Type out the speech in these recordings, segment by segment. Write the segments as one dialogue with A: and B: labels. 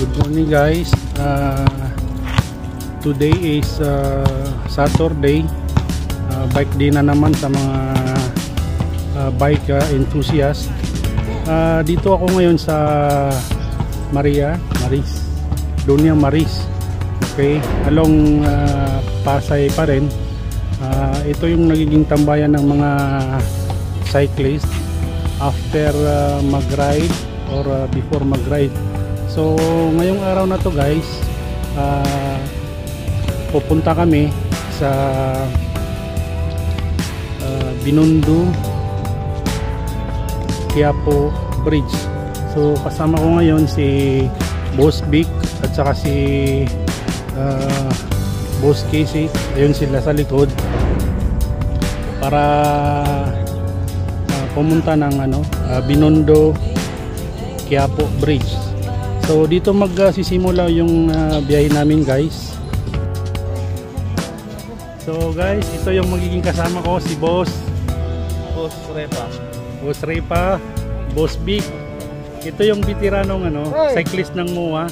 A: Good morning guys. Today is Saturday. Bike day na naman sa mga bike enthusiast. Dito ako ngayon sa Doña Maris. Okay, along Pasay pa rin. Ito yung nagiging tambayan ng mga cyclist after mag-ride or before mag-ride. So ngayong araw na to guys, pupunta kami sa Binondo Quiapo Bridge. So kasama ko ngayon si Boss Vic at saka si Boss Casey. Ayun sila sa likod para pumunta ng Binondo Quiapo Bridge. So dito magsisimula yung biyahe namin guys. So guys, ito yung magiging kasama ko, si Boss Repa, Boss Vic. Ito yung veteranong cyclist ng MOA.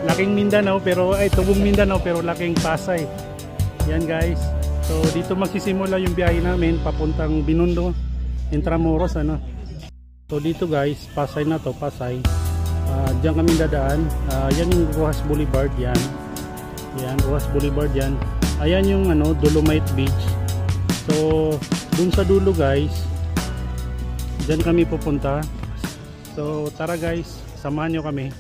A: Laking Mindanao pero tubong Mindanao pero laking Pasay. Yan guys. So dito magsisimula yung biyahe namin papuntang Binondo, Intramuros So dito guys, Pasay na to, Pasay. Diyan kami dadaan. Yan yung Rojas Boulevard yan. Yan, Rojas Boulevard yan. Ayan yung Dolomite Beach. So dun sa dulo guys, diyan kami pupunta. So tara guys, samahan nyo kami.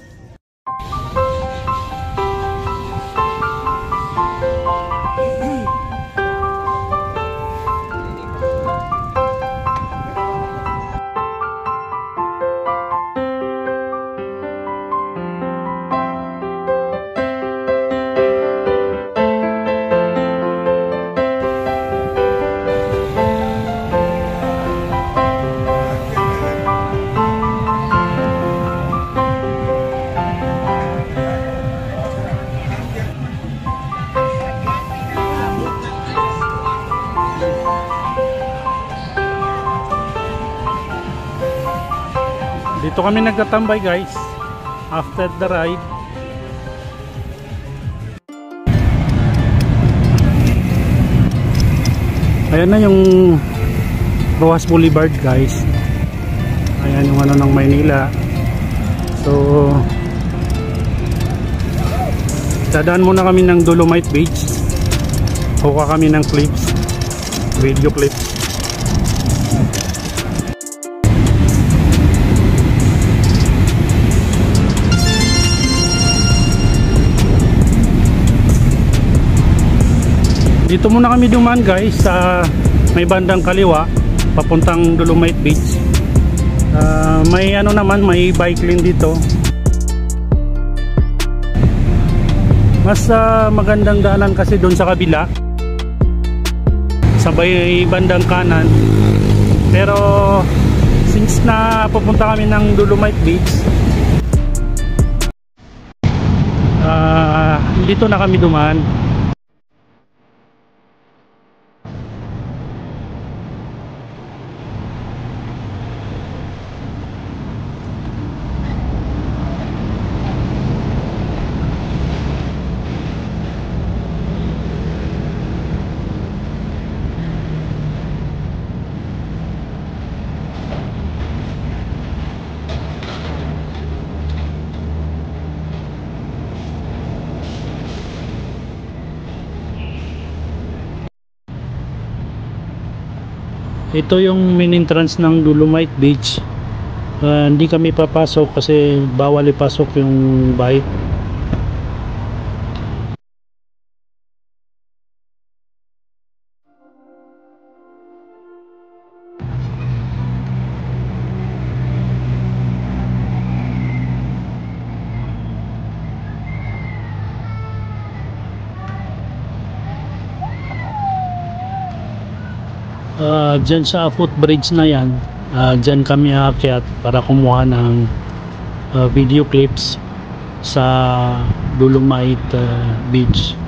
A: Dito kami nagtatambay guys after the ride. Ayan na yung Rojas Boulevard guys. Ayan yung ng Maynila. So dadaan muna kami ng Dolomite Beach. Kuha kami ng clips, video clips. Dito muna kami dumaan guys sa may bandang kaliwa papuntang Dolomite Beach. May naman, may bike lane dito. Mas magandang daanan kasi doon sa kabila sa bandang kanan. Pero since na pupunta kami ng Dolomite Beach, dito na kami dumaan. Ito yung main entrance ng Dolomite Beach. Hindi kami papasok kasi bawal ipasok yung bike. Dyan sa footbridge na yan, dyan kami aakyat para kumuha ng video clips sa Dolomite Beach.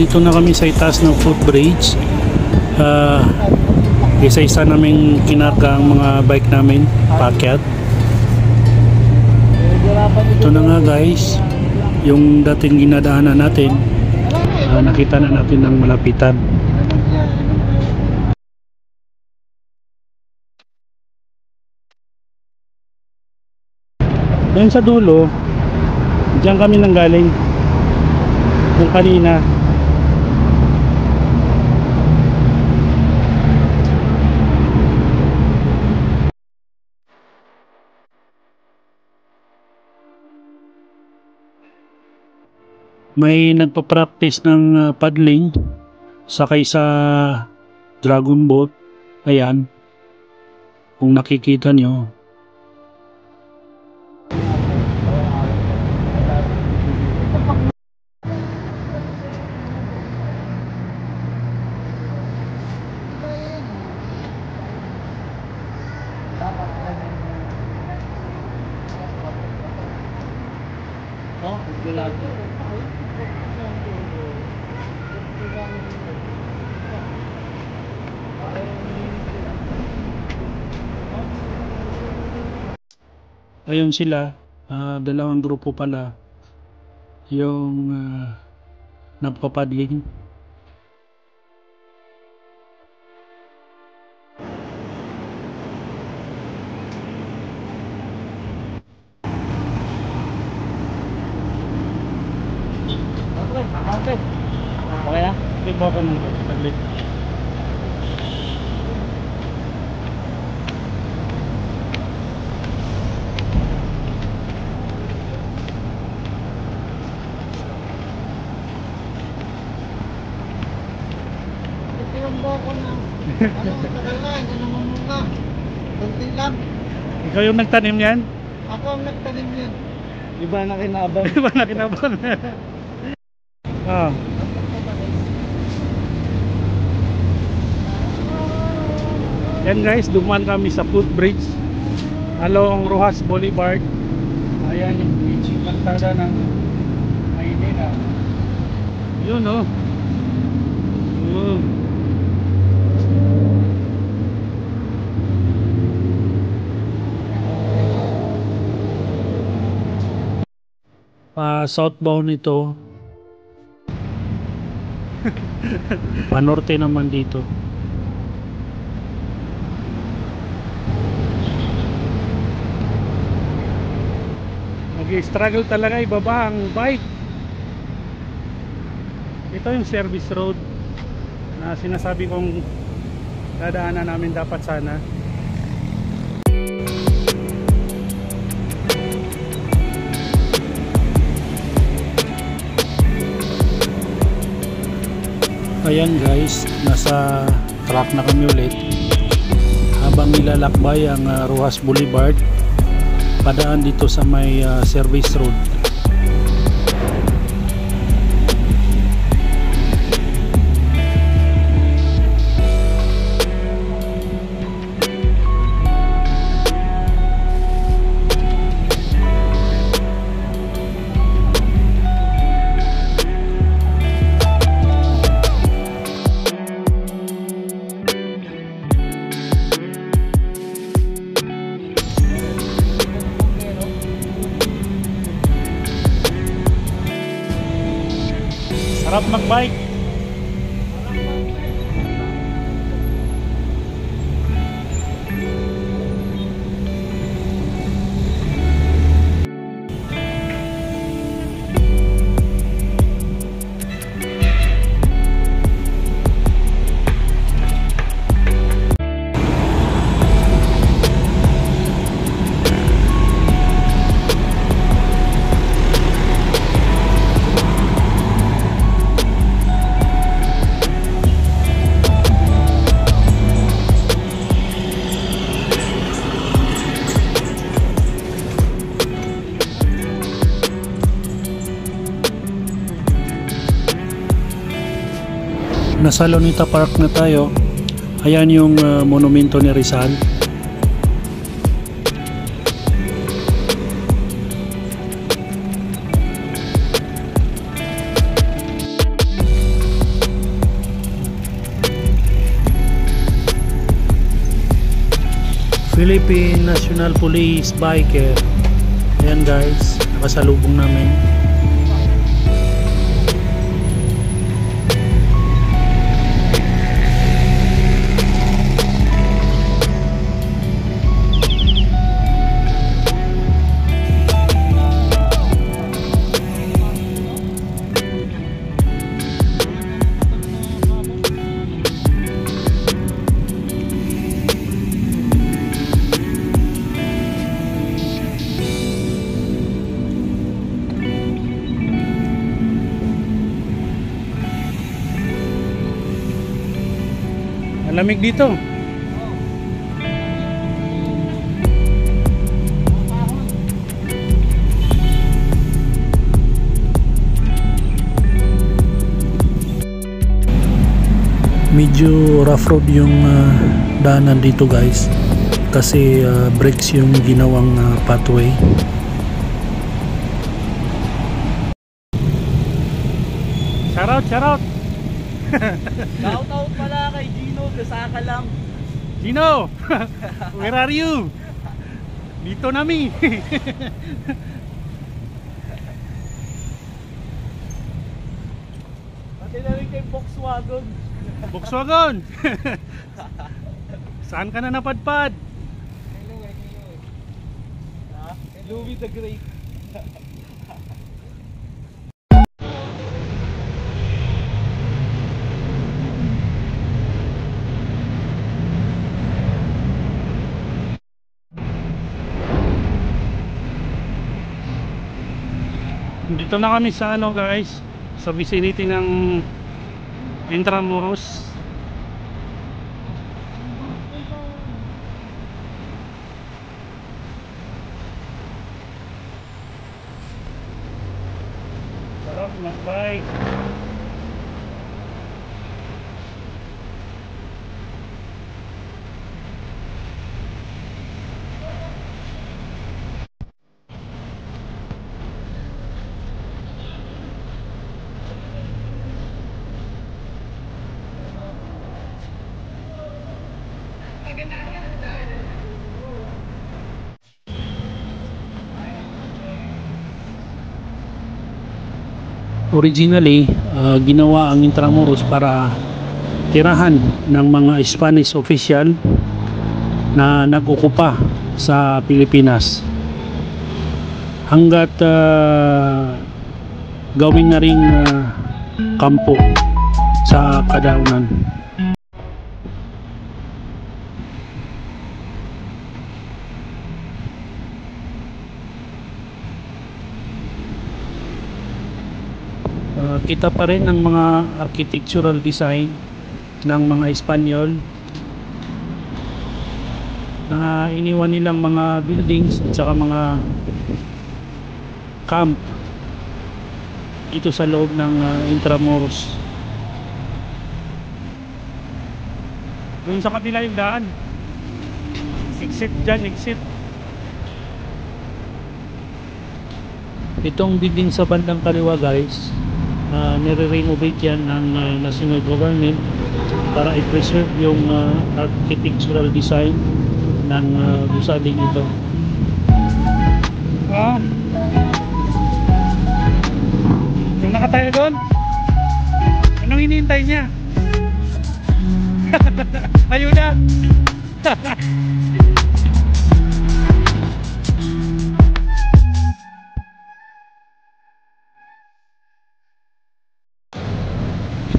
A: nandito na kami sa itaas ng footbridge. Isa-isa naming kinarga ang mga bike namin, paakyat. Ito na nga guys, yung dating ginadaanan natin, nakita na natin ng malapitan. Yan sa dulo, diyan kami nanggaling yung kanina. May nagpa-practice ng paddling sakay sa dragon boat. Ayan, kung nakikita nyo. Ayun sila, dalawang grupo pala yung nagpapadling. Okay na? Okay po ako ng padling. Ikaw yung nagtanim yan?
B: Ako ang nagtanim yan. Iba na kinabang.
A: Iba na kinabang. Yan guys, dumaan kami sa footbridge along Rojas Boulevard. Ayan yung beaching kalsada ng Maynila. Yun oh. Southbound ito. Panorte naman dito. Nag-struggle talaga ibaba ang bike. Ito yung service road na sinasabi kong dadaanan namin dapat sana. Ayan guys, nasa track na kami ulit habang nilalakbay ang Rojas Boulevard padaan dito sa may service road. Sarap magbike. Nasa Lunita Park na tayo. Ayan yung monumento ni Rizal. Philippine National Police biker. Ayan guys, nakasalubong namin. Lamig dito. Medyo rough road yung daanan dito guys kasi brakes yung ginawang pathway. Shout out.
B: Shout out pala kay Gino, Dasaka lang.
A: Gino, where are you? Dito nami.
B: Pati na rin kay Volkswagen.
A: Volkswagen. Saan ka na napadpad?
B: Louis the Great.
A: Dito na kami sa ano guys, sa vicinity ng Intramuros. Sarap mag-bike. Originally, ginawa ang Intramuros para tirahan ng mga Spanish official na nag-okupa sa Pilipinas. Hanggat gawin na ring kampo sa kadaunan. Kita pa rin ang mga architectural design ng mga Espanyol na iniwan nilang mga buildings at saka mga camp dito sa loob ng Intramuros. Doon sa kabila yung daan, exit dyan, exit. Itong building sa bandang kaliwa guys, nire-renovate yan ng national government para i-preserve yung architectural design ng gusaling ito. Yung nakatayo doon, anong hinihintay niya? Tayo na.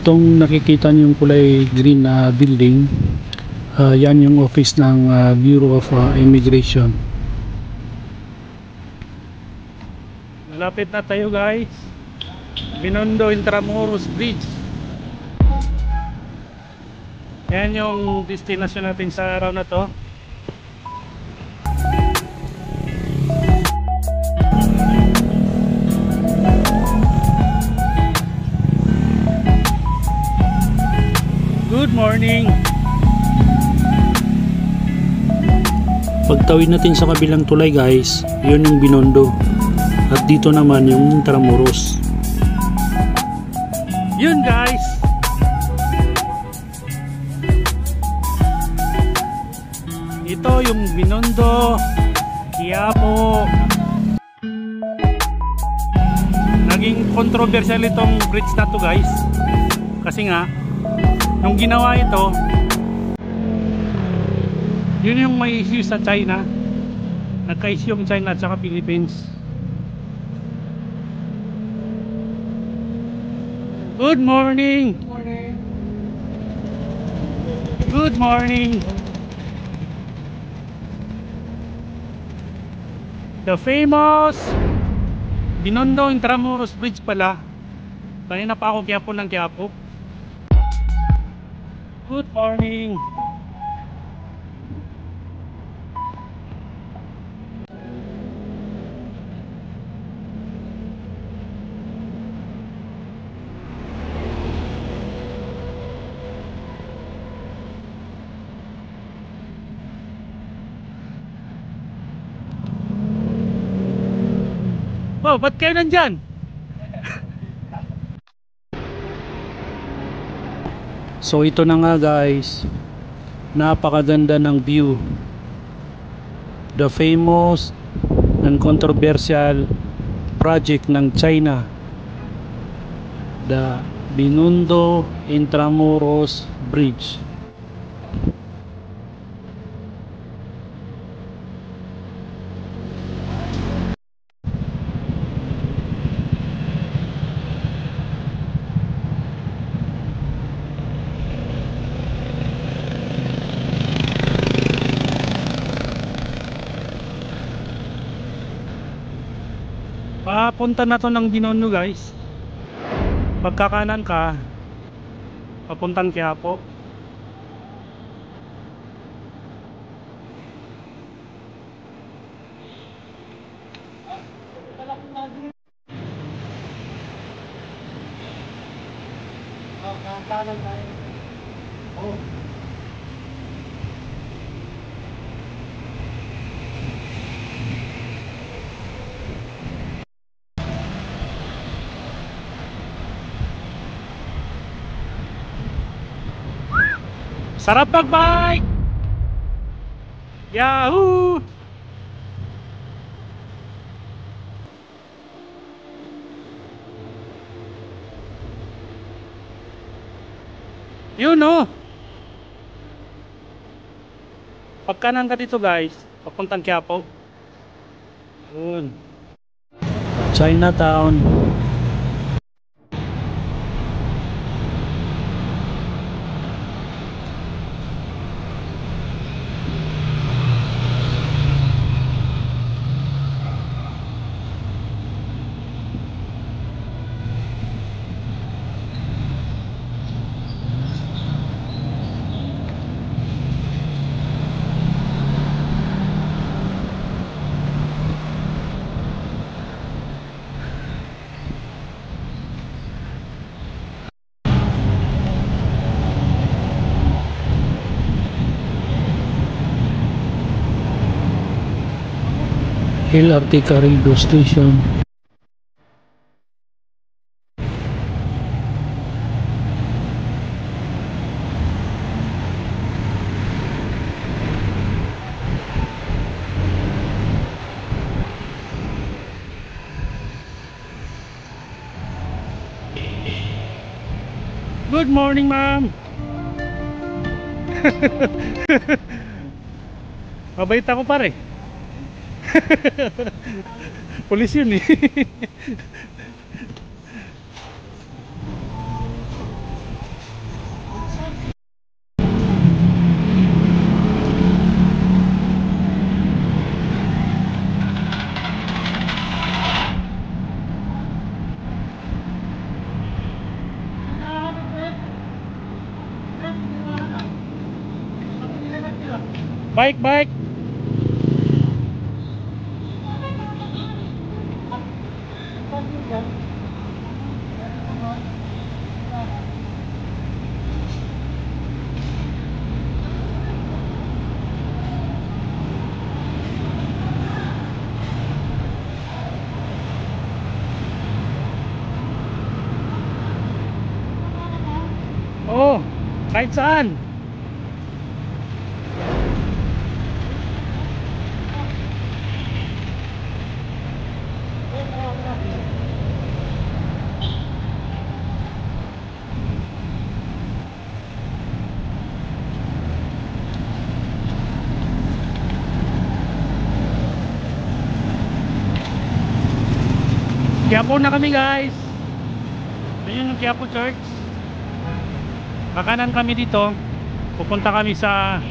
A: Itong nakikita niyo yung kulay green na building, yan yung office ng Bureau of Immigration. Malapit na tayo guys. Binondo Intramuros Bridge. Yan yung destination natin sa araw na to. Good morning. Pagtawid natin sa kabilang tulay guys, yun yung Binondo. At dito naman yung Intramuros. Yun guys. Ito ito yung Binondo, Quiapo. Naging controversial itong bridge na to guys. Kasi nga, nung ginawa ito, yun yung may issue sa China. Nagka-issue yung China at saka Philippines. Good morning! Good morning! The famous Binondo Intramuros Bridge pala. Kanina pa ako Quiapo ng Quiapo. Good morning! Wow, ba't kayo nandyan? So ito na nga guys, napakaganda ng view. The famous and controversial project ng China, the Binondo Intramuros Bridge. Papunta na to ng Binondo guys. Pagkakanan ka, papuntang Quiapo.
B: Kanan tayo. Oh.
A: Sarap mag-bike! Yahoo! Yun oh! Pagkanan ka dito guys, papuntang Quiapo. Yun. Chinatown. LRT Carriedo Station. Good morning, ma'am. Mabait ako pare. Pulis yun eh. Bike, bike. Oh, kahit saan. Quiapo na kami guys. Ayun yung Quiapo Church. Kakanan kami dito. Pupunta kami sa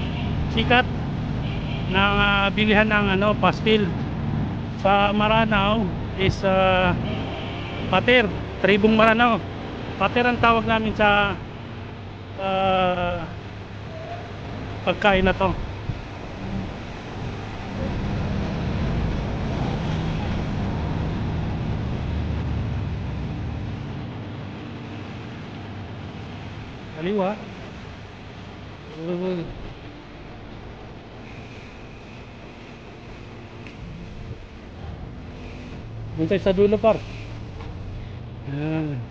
A: sikat ng bilihan ng pastil. Sa Maranao is pater, tribong Maranao. Pater ang tawag namin sa pagkain na to. Kaliwa. Buntay sa dulo par. Ayan.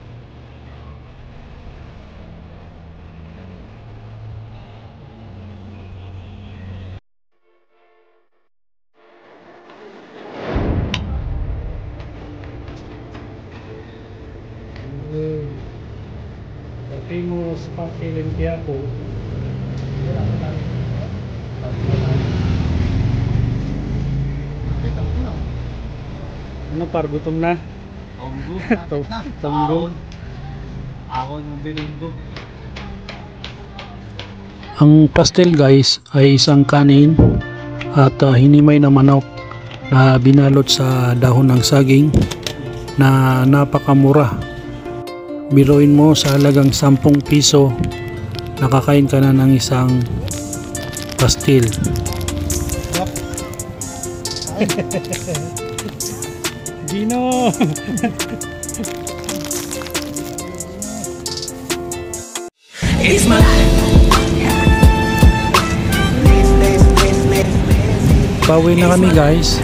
A: Famous pastel in Quiapo. Ano par, gutom na? Tonggo.
B: Ako nung binunggo.
C: Ang pastel guys ay isang kanin at hinimay na manok na binalot sa dahon ng saging na napakamura. Biruin mo sa halagang 10 piso, nakakain ka na ng isang pastil.
A: Gino!
D: It's my life.
C: Pauwi na kami guys,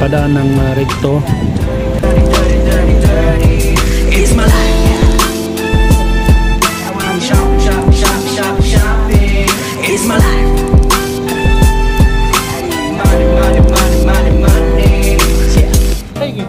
C: padaan ng Recto.
D: It's my life. I wanna shopping. It's my life. Money. Yeah.
A: Thank you.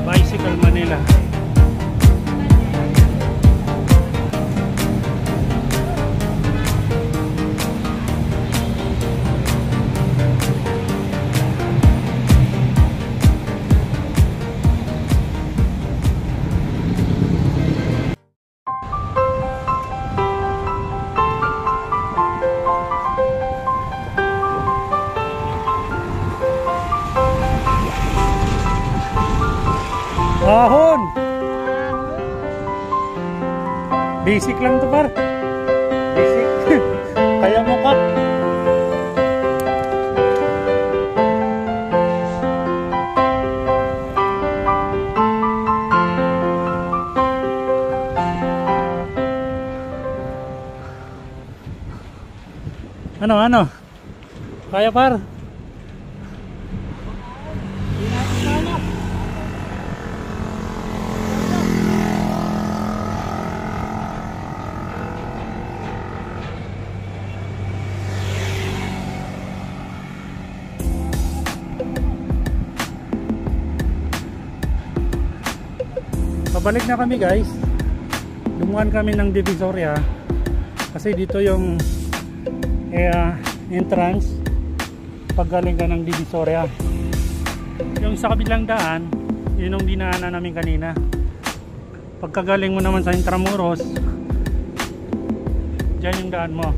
A: Bicycle Manila. Ahon! Basic lang to par. Basic. Kaya mo pa. Ano? Kaya par. Pabalik na kami guys. Lumuhan kami ng Divisoria kasi dito yung entrance paggaling ka ng Divisoria. Yung sa kabilang daan, yun yung dinaanan namin kanina. Pagkagaling mo naman sa Intramuros, dyan yung daan mo.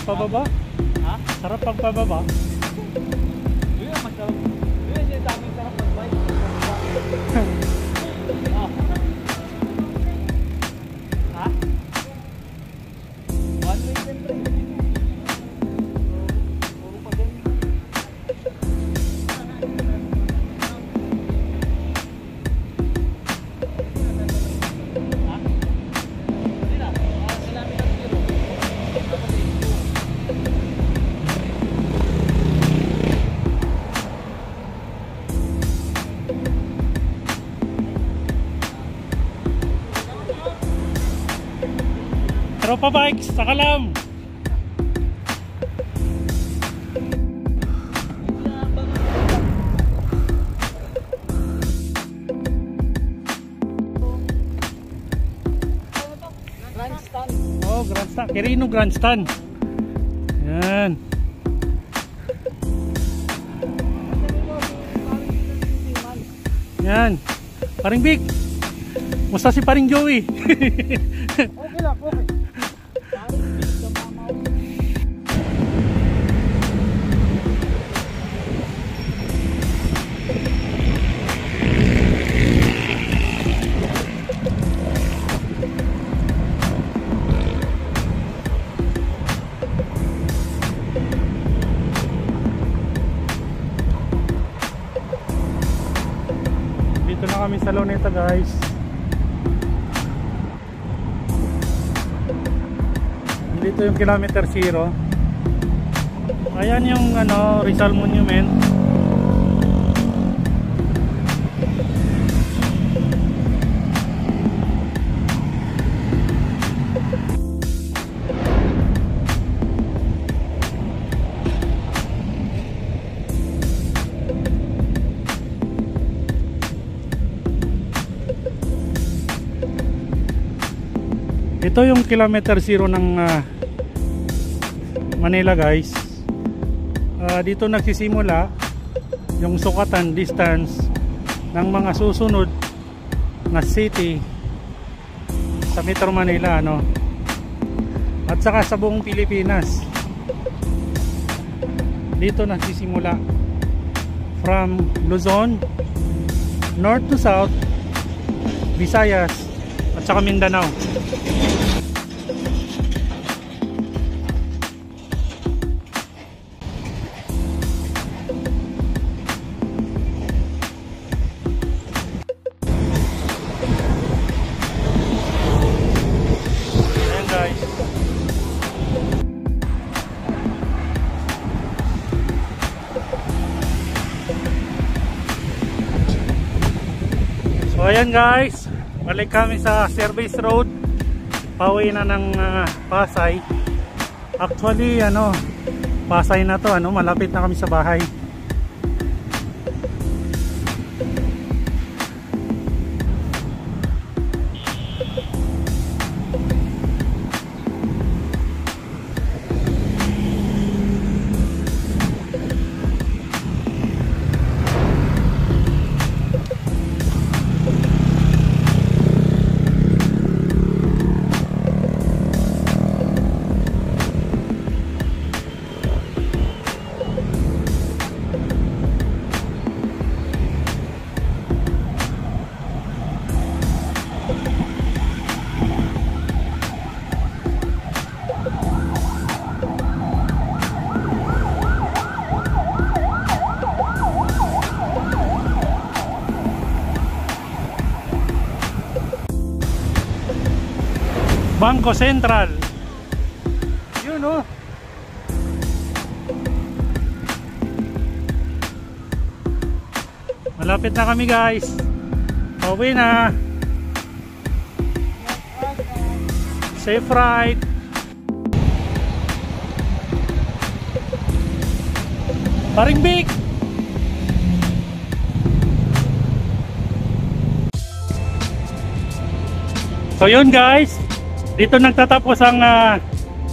A: pababa?
B: Ha?
A: Sarap pag pababa.
B: Yun ang masarap. Yun ang sinasabi sarap mag-bike. Ha? One way siyempre. Puro pa din. Ha? Hindi na. Kailangan ng zero. Tapos ito.
A: Tropa bikes, sakalam!
B: Grandstand.
A: Oh, grandstand. Kirino grandstand. Yan. Yan. Paring Big. Musta si Paring Joey?
B: Okay lang, okay.
A: Dito na kami sa Luneta, guys. Dito yung kilometer 0. Ayan yung ano, Rizal Monument. Ito yung kilometer 0 ng Manila, guys. Dito nagsisimula yung sukatan distance ng mga susunod na city sa Metro Manila, ano, at saka sa buong Pilipinas. Dito nagsisimula from Luzon, north to south, Visayas at saka Mindanao. So ayan guys, balik kami sa service road, pauwi na ng Pasay. Actually ano, Pasay na to, ano, malapit na kami sa bahay. Bangko Sentral. Yun oh. Malapit na kami guys. Pauwi na. Safe ride. Paring Big. So yun guys, dito nagtatapos ang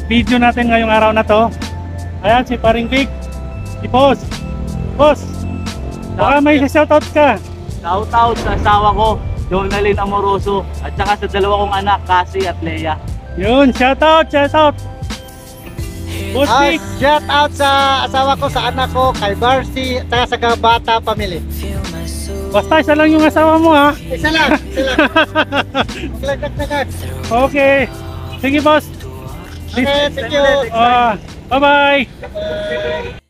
A: video natin ngayong araw na to. Ayan si Paring Big, si Boss. Boss, baka may shoutout ka.
B: Shoutout sa asawa ko, Jonalyn Amoroso, at saka sa dalawa kong anak, Cassie at Leia.
A: Yun, shoutout, shoutout. Boss Vic.
B: Shout out sa asawa ko, sa anak ko, kay Barcy, at sa Bata Family.
A: Basta isa lang yung asawa mo ha.
B: Isa lang, isa lang. Maglagdag-dagdag.
A: Okay. Sige boss.
B: Okay, thank you.
A: Bye-bye.
B: Bye.